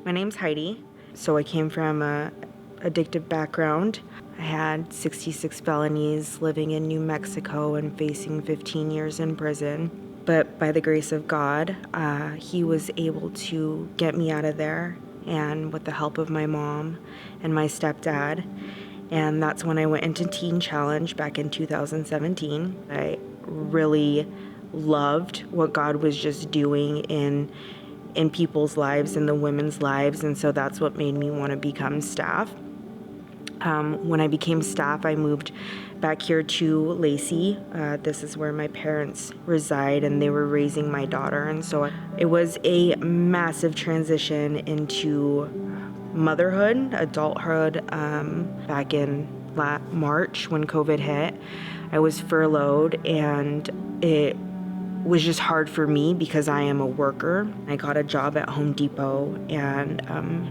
My name's Heidi. So I came from a addictive background. I had 66 felonies, living in New Mexico and facing 15 years in prison. But by the grace of God, he was able to get me out of there, and with the help of my mom and my stepdad. And that's when I went into Teen Challenge back in 2017. I really loved what God was just doing in people's lives and the women's lives, and so that's what made me want to become staff. When I became staff, I moved back here to Lacey. This is where my parents reside, and they were raising my daughter, and so it was a massive transition into motherhood, adulthood. Back in March when COVID hit, I was furloughed, and it was just hard for me because I am a worker. I got a job at Home Depot, and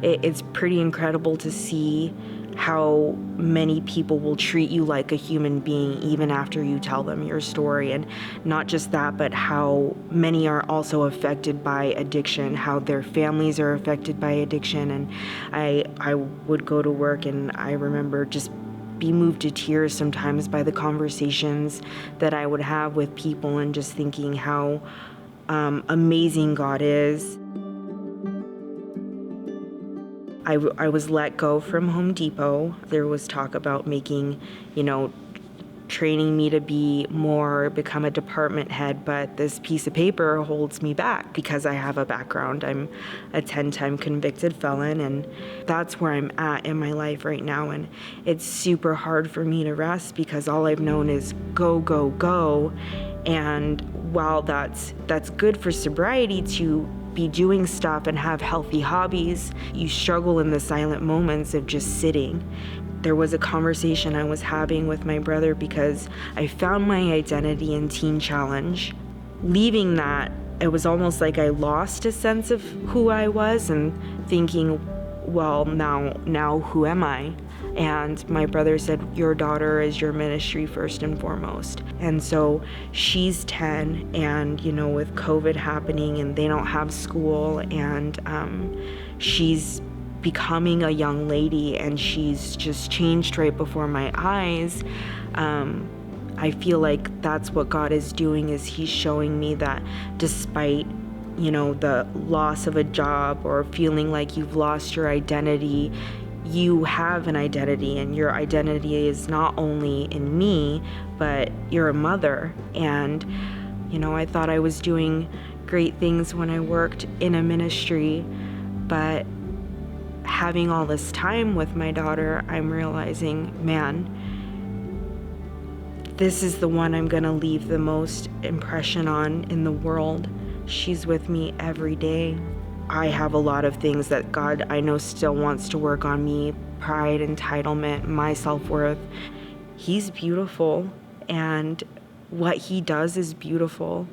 it's pretty incredible to see how many people will treat you like a human being even after you tell them your story. And not just that, but how many are also affected by addiction, how their families are affected by addiction. And I would go to work, and I remember just be moved to tears sometimes by the conversations that I would have with people, and just thinking how amazing God is. I was let go from Home Depot. There was talk about making, training me to become a department head, but this piece of paper holds me back because I have a background. I'm a 10-time convicted felon, and that's where I'm at in my life right now. And it's super hard for me to rest because all I've known is go, go, go. And while that's good for sobriety to be doing stuff and have healthy hobbies, you struggle in the silent moments of just sitting. There was a conversation I was having with my brother because I found my identity in Teen Challenge. Leaving that, it was almost like I lost a sense of who I was, and thinking, well, now who am I? And my brother said, your daughter is your ministry first and foremost. And so she's 10, and with COVID happening and they don't have school, and she's becoming a young lady, and she's just changed right before my eyes. I feel like that's what God is doing, is he's showing me that despite the loss of a job or feeling like you've lost your identity, you have an identity, and your identity is not only in me, but you're a mother. And I thought I was doing great things when I worked in a ministry, but having all this time with my daughter, I'm realizing, man, this is the one I'm gonna leave the most impression on in the world. She's with me every day. I have a lot of things that God, I know, still wants to work on me: pride, entitlement, my self-worth. He's beautiful, and what he does is beautiful.